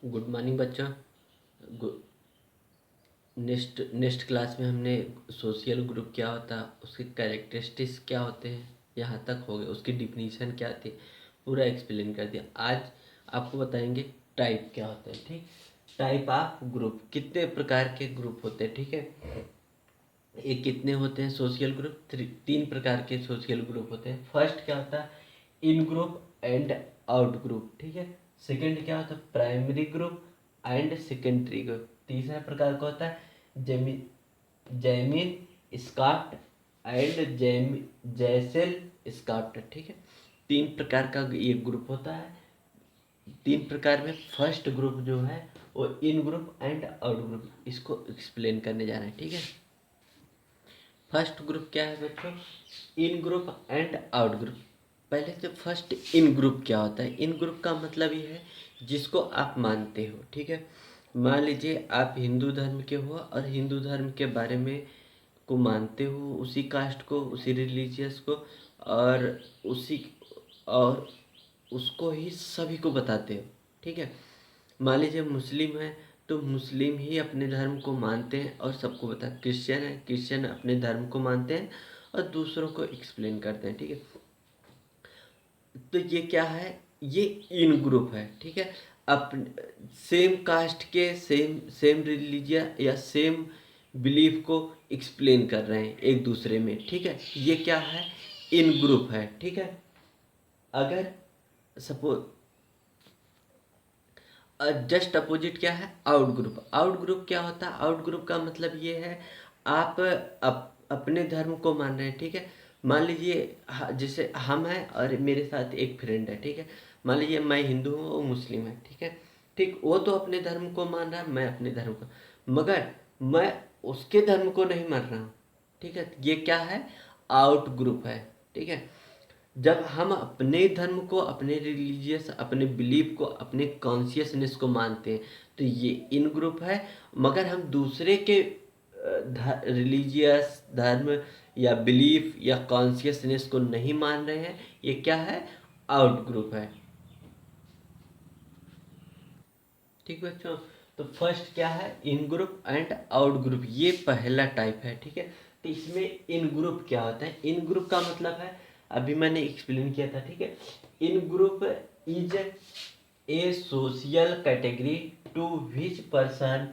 Good morning बच्चों। गु- next class में हमने सोशल ग्रुप क्या होता है, उसके कैरेक्टरिस्टिक्स क्या होते हैं, यहाँ तक हो गए। उसकी डिफिनीशन क्या थी, पूरा एक्सप्लेन कर दिया। आज आपको बताएंगे टाइप क्या होता है। ठीक, टाइप ऑफ ग्रुप, कितने प्रकार के ग्रुप होते हैं। ठीक है, ये कितने होते हैं सोशल ग्रुप? तीन प्रकार के सोशल ग्रुप होते हैं। फर्स्ट क्या होता है, in group and out group. ठीक है, सेकंड क्या होता है, primary group and secondary group. तीसरा प्रकार का होता है जैमिन स्कॉट एंड जैसेल स्कॉट। ठीक है, तीन प्रकार का ये ग्रुप होता है। तीन प्रकार में फर्स्ट ग्रुप जो है वो इन ग्रुप एंड आउट ग्रुप, इसको एक्सप्लेन करने जा रहे हैं। ठीक है, फर्स्ट ग्रुप क्या है बच्चों, इन ग्रुप एंड आउट ग्रुप। पहले तो फर्स्ट इन ग्रुप क्या होता है। इन ग्रुप का मतलब ये है जिसको आप मानते हो। ठीक है, मान लीजिए आप हिंदू धर्म के हो और हिंदू धर्म के बारे में को मानते हो, उसी कास्ट को, उसी रिलीजियस को, और उसी और उसको ही सभी को बताते हो। ठीक है, मान लीजिए मुस्लिम है तो मुस्लिम ही अपने धर्म को मानते हैं और सबको बता। क्रिश्चियन है, क्रिश्चियन अपने धर्म को मानते हैं और दूसरों को एक्सप्लेन करते हैं। ठीक है, तो ये क्या है, ये इन ग्रुप है। ठीक है, अपने सेम कास्ट के सेम सेम रिलीजियन या सेम बिलीफ को एक्सप्लेन कर रहे हैं एक दूसरे में। ठीक है, ये क्या है, इन ग्रुप है। ठीक है, अगर सपोज जस्ट अपोजिट क्या है, आउट ग्रुप। आउट ग्रुप क्या होता है, आउट ग्रुप का मतलब ये है आप अपने धर्म को मान रहे हैं। ठीक है, मान लीजिए जैसे हम हैं और मेरे साथ एक फ्रेंड है। ठीक है, मान लीजिए मैं हिंदू हूँ, वो मुस्लिम है। ठीक है, ठीक, वो तो अपने धर्म को मान रहा है, मैं अपने धर्म को, मगर मैं उसके धर्म को नहीं मान रहा हूँ। ठीक है, ये क्या है, आउट ग्रुप है। ठीक है, जब हम अपने धर्म को, अपने रिलीजियस, अपने बिलीफ को, अपने कॉन्शियसनेस को मानते हैं तो ये इन ग्रुप है। मगर हम दूसरे के रिलीजियस, धर्म या बिलीफ या कॉन्शियसनेस को नहीं मान रहे हैं, ये क्या है, आउट ग्रुप है। ठीक बच्चों, तो फर्स्ट क्या है, in group and out group, ये पहला टाइप है। ठीक है, तो इसमें इन ग्रुप क्या होता है, इन ग्रुप का मतलब है, अभी मैंने एक्सप्लेन किया था। ठीक है, in group is a social category to which person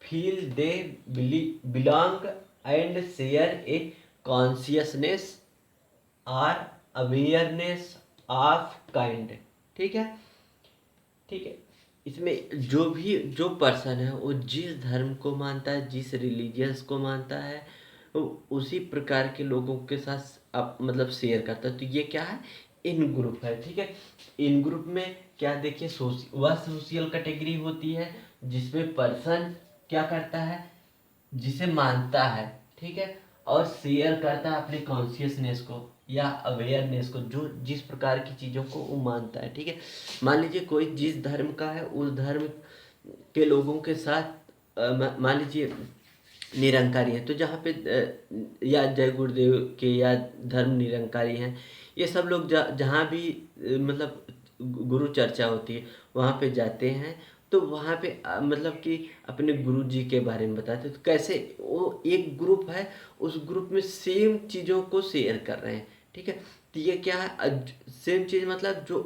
feel they belong and share a consciousness or awareness of kind. ठीक है, ठीक है, इसमें जो पर्सन है वो जिस धर्म को मानता है, जिस रिलीजियस को मानता है, वो उसी प्रकार के लोगों के साथ मतलब शेयर करता है। तो ये क्या है, इन ग्रुप है। ठीक है, इन ग्रुप में क्या, देखिए वह सोशल कैटेगरी होती है जिसमें पर्सन क्या करता है, जिसे मानता है। ठीक है, और शेयर करता है अपने कॉन्शियसनेस को या अवेयरनेस को, जो जिस प्रकार की चीज़ों को वो मानता है। ठीक है, मान लीजिए कोई जिस धर्म का है उस धर्म के लोगों के साथ मान लीजिए निरंकारी है तो जहाँ पे या जय गुरुदेव के या धर्म निरंकारी हैं, ये सब लोग जहाँ भी मतलब गुरु चर्चा होती है वहाँ पे जाते हैं। तो वहाँ पे मतलब कि अपने गुरु जी के बारे में बताते हैं। तो कैसे वो एक ग्रुप है, उस ग्रुप में सेम चीज़ों को शेयर कर रहे हैं। ठीक है, तो ये क्या है, सेम चीज़ मतलब जो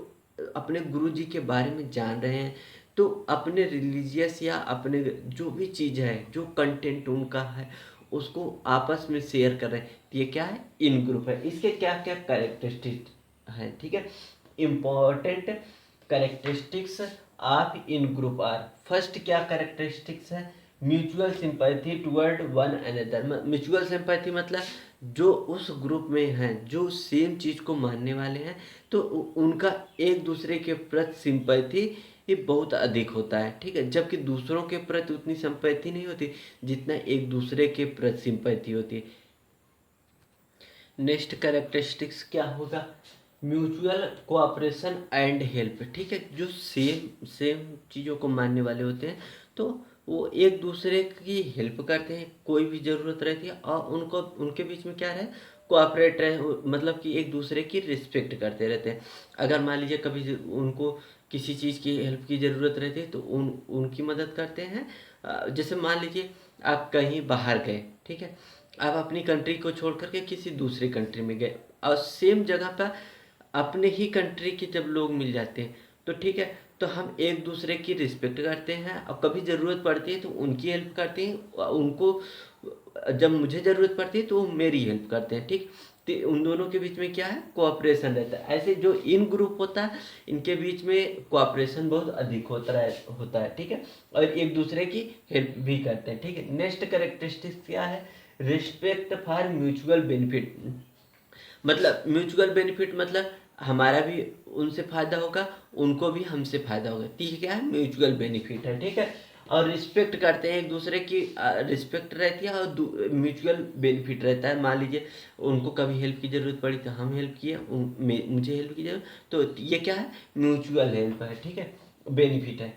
अपने गुरु जी के बारे में जान रहे हैं, तो अपने रिलीजियस या अपने जो भी चीज़ है, जो कंटेंट उनका है, उसको आपस में शेयर कर रहे हैं। तो ये क्या है, इन ग्रुप है। इसके क्या क्या कैरेक्टरिस्टिक्स हैं। ठीक है, important characteristics of in group are, first क्या कैरेक्टरिस्टिक्स है, mutual sympathy toward one another. Mutual sympathy मतलब जो उस ग्रुप में हैं, जो सेम चीज़ को मानने वाले हैं, तो उनका एक दूसरे के प्रति सिंपैथी ये बहुत अधिक होता है। ठीक है, जबकि दूसरों के प्रति उतनी सिंपैथी नहीं होती जितना एक दूसरे के प्रति सिंपैथी होती है। नेक्स्ट कैरेक्टरिस्टिक्स क्या होगा, म्यूचुअल कोऑपरेशन एंड हेल्प। ठीक है, जो सेम सेम चीज़ों को मानने वाले होते हैं तो वो एक दूसरे की हेल्प करते हैं, कोई भी ज़रूरत रहती है, और उनको उनके बीच में क्या रहे, कोऑपरेट रहे, मतलब कि एक दूसरे की रिस्पेक्ट करते रहते हैं। अगर मान लीजिए कभी उनको किसी चीज़ की हेल्प की ज़रूरत रहती है तो उनकी मदद करते हैं। जैसे मान लीजिए आप कहीं बाहर गए, ठीक है, आप अपनी कंट्री को छोड़ करके किसी दूसरे कंट्री में गए और सेम जगह पर अपने ही कंट्री के जब लोग मिल जाते हैं तो ठीक है, तो हम एक दूसरे की रिस्पेक्ट करते हैं और कभी ज़रूरत पड़ती है तो उनकी हेल्प करते हैं, उनको जब मुझे ज़रूरत पड़ती है तो वो मेरी हेल्प करते हैं, ठीक। तो उन दोनों के बीच में क्या है, कोऑपरेशन रहता है। ऐसे जो इन ग्रुप होता है इनके बीच में कोऑपरेशन बहुत अधिक होता है, ठीक है, और एक दूसरे की हेल्प भी करते हैं, ठीक है। नेक्स्ट कैरेक्टरिस्टिक्स क्या है, रिस्पेक्ट फॉर म्यूचुअल बेनिफिट। मतलब म्यूचुअल बेनिफिट मतलब हमारा भी उनसे फ़ायदा होगा, उनको भी हमसे फ़ायदा होगा, तो ये क्या है, म्यूचुअल बेनिफिट है, ठीक है। और रिस्पेक्ट करते हैं एक दूसरे की, रिस्पेक्ट रहती है और म्यूचुअल बेनिफिट रहता है। मान लीजिए उनको कभी हेल्प की ज़रूरत पड़ी तो हम हेल्प किए, मुझे हेल्प की ज़रूरत, तो ये क्या है, म्यूचुअल हेल्प है, ठीक है, बेनिफिट है।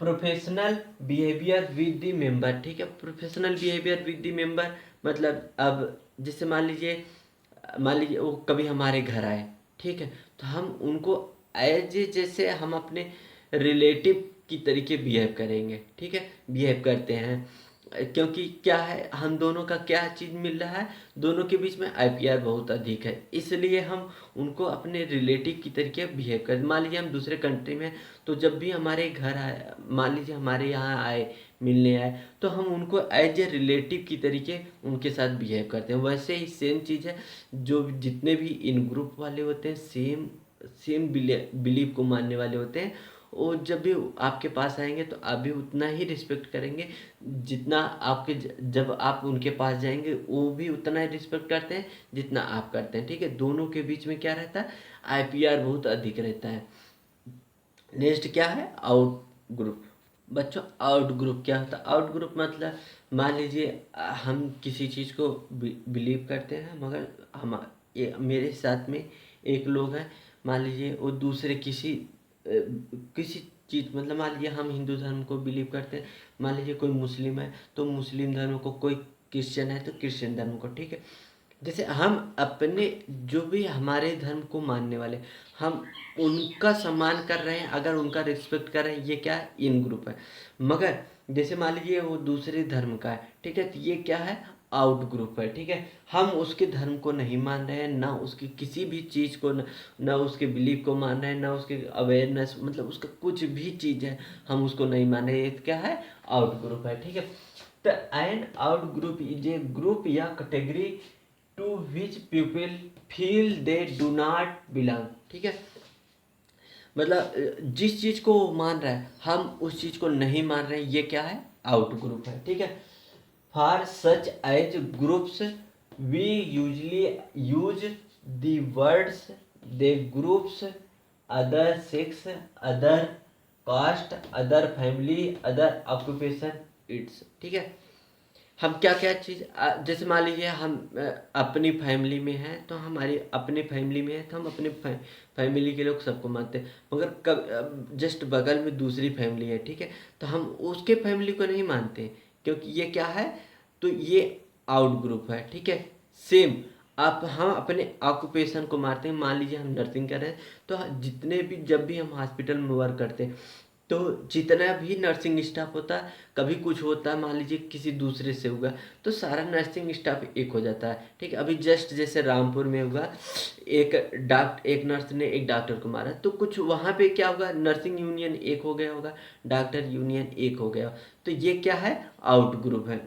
Professional behaviour with the member, ठीक है। Professional behaviour with the member मतलब अब जैसे मान लीजिए वो कभी हमारे घर आए, ठीक है, तो हम उनको एज ए जैसे हम अपने रिलेटिव की तरीके बिहेव करेंगे, ठीक है, बिहेव करते हैं। क्योंकि क्या है, हम दोनों का क्या चीज़ मिल रहा है, दोनों के बीच में आईपीआर बहुत अधिक है, इसलिए हम उनको अपने रिलेटिव की तरीके बिहेव करें। मान लीजिए हम दूसरे कंट्री में, तो जब भी हमारे घर आए, मान लीजिए हमारे यहाँ आए, मिलने आए, तो हम उनको एज ए रिलेटिव की तरीके उनके साथ बिहेव करते हैं। वैसे ही सेम चीज़ है, जो जितने भी इन ग्रुप वाले होते हैं सेम सेम बिलीव को मानने वाले होते हैं, वो जब भी आपके पास आएंगे तो आप भी उतना ही रिस्पेक्ट करेंगे जितना आपके जब आप उनके पास जाएंगे वो भी उतना ही रिस्पेक्ट करते हैं जितना आप करते हैं, ठीक है। दोनों के बीच में क्या रहता है, आईपीआर बहुत अधिक रहता है। नेक्स्ट क्या है, आउट ग्रुप। बच्चों आउट ग्रुप क्या होता है, आउट ग्रुप मतलब मान लीजिए हम किसी चीज़ को बिलीव करते हैं, मगर हम मेरे साथ में एक लोग हैं, मान लीजिए वो दूसरे किसी चीज़, मतलब मान लीजिए हम हिंदू धर्म को बिलीव करते हैं, मान लीजिए कोई मुस्लिम है तो मुस्लिम धर्म को, कोई क्रिश्चियन है तो क्रिश्चियन धर्म को, ठीक है। जैसे हम अपने जो भी हमारे धर्म को मानने वाले, हम उनका सम्मान कर रहे हैं, अगर उनका रिस्पेक्ट कर रहे हैं, ये क्या है, इन ग्रुप है। मगर जैसे मान लीजिए वो दूसरे धर्म का है, ठीक है, तो ये क्या है, आउट ग्रुप है, ठीक है। हम उसके धर्म को नहीं मान रहे हैं, ना उसकी किसी भी चीज़ को, ना उसके बिलीव को मान रहे हैं, ना उसके अवेयरनेस, मतलब उसका कुछ भी चीज़ है हम उसको नहीं मान रहे, ये क्या है, आउट ग्रुप है, ठीक है। तो an out group is a group या category to which people feel they do not belong, ठीक है। मतलब जिस चीज़ को वो मान रहा है हम उस चीज़ को नहीं मान रहे हैं, ये क्या है, आउट ग्रुप है, ठीक है। For such as groups we usually use the words they groups, other sex, other caste, other family, other occupation, it's, ठीक है। हम क्या क्या चीज़, जैसे मान लीजिए हम अपनी फैमिली में हैं तो हमारी अपनी फैमिली में है तो हम अपने फैमिली के लोग सबको मानते हैं, मगर कब जस्ट बगल में दूसरी फैमिली है, ठीक है, तो हम उसके फैमिली को नहीं मानते, क्योंकि ये क्या है, तो ये आउट ग्रुप है, ठीक है। सेम आप हम अपने ऑक्यूपेशन को मारते हैं, मान लीजिए हम नर्सिंग कर रहे हैं तो जितने भी जब भी हम हॉस्पिटल में वर्क करते हैं तो जितना भी नर्सिंग स्टाफ होता है, कभी कुछ होता है, मान लीजिए किसी दूसरे से हुआ तो सारा नर्सिंग स्टाफ एक हो जाता है, ठीक है। अभी जस्ट जैसे रामपुर में हुआ, एक नर्स ने एक डॉक्टर को मारा, तो कुछ वहाँ पे क्या होगा, नर्सिंग यूनियन एक हो गया होगा, डॉक्टर यूनियन एक हो गया, तो ये क्या है, आउट ग्रुप है।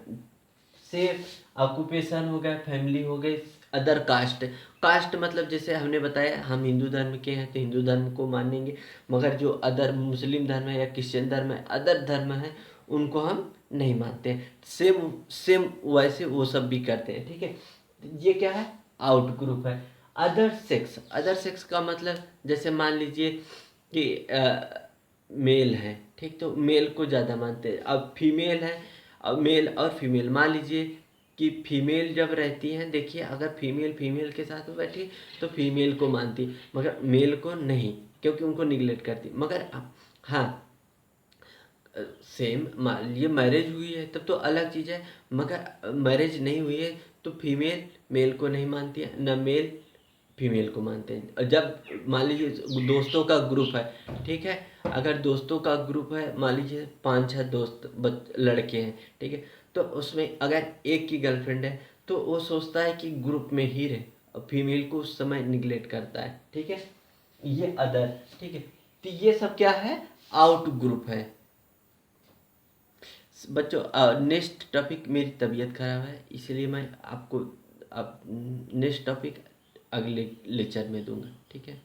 सेफ ऑक्यूपेशन हो गया, फैमिली हो गई, अदर कास्ट। कास्ट मतलब जैसे हमने बताया हम हिंदू धर्म के हैं तो हिंदू धर्म को मानेंगे, मगर जो अदर मुस्लिम धर्म है या क्रिश्चियन धर्म है, अदर धर्म है, उनको हम नहीं मानते। सेम सेम वैसे वो सब भी करते हैं, ठीक है। ये क्या है, आउट ग्रुप है। अदर सेक्स का मतलब जैसे मान लीजिए कि मेल है, ठीक, तो मेल को ज़्यादा मानते हैं। अब फीमेल है, अब मेल और फीमेल, मान लीजिए कि फीमेल जब रहती हैं, देखिए अगर फीमेल फीमेल के साथ में बैठी तो फीमेल को मानती मगर मेल को नहीं, क्योंकि उनको निगलेक्ट करती। मगर हाँ, सेम मान लीजिए मैरिज हुई है तब तो अलग चीज़ है, मगर मैरिज नहीं हुई है तो फीमेल मेल को नहीं मानती है, न मेल फीमेल को मानते हैं। और जब मान लीजिए दोस्तों का ग्रुप है, ठीक है, अगर दोस्तों का ग्रुप है, मान लीजिए 5-6 दोस्त लड़के हैं, ठीक है, तो उसमें अगर एक की गर्लफ्रेंड है तो वो सोचता है कि ग्रुप में ही रहे और फीमेल को उस समय निगलेक्ट करता है, ठीक है। ये अदर, ठीक है, तो ये सब क्या है, आउट ग्रुप है। बच्चों नेक्स्ट टॉपिक, मेरी तबीयत खराब है इसलिए मैं आपको अब नेक्स्ट टॉपिक अगले लेक्चर में दूंगा, ठीक है।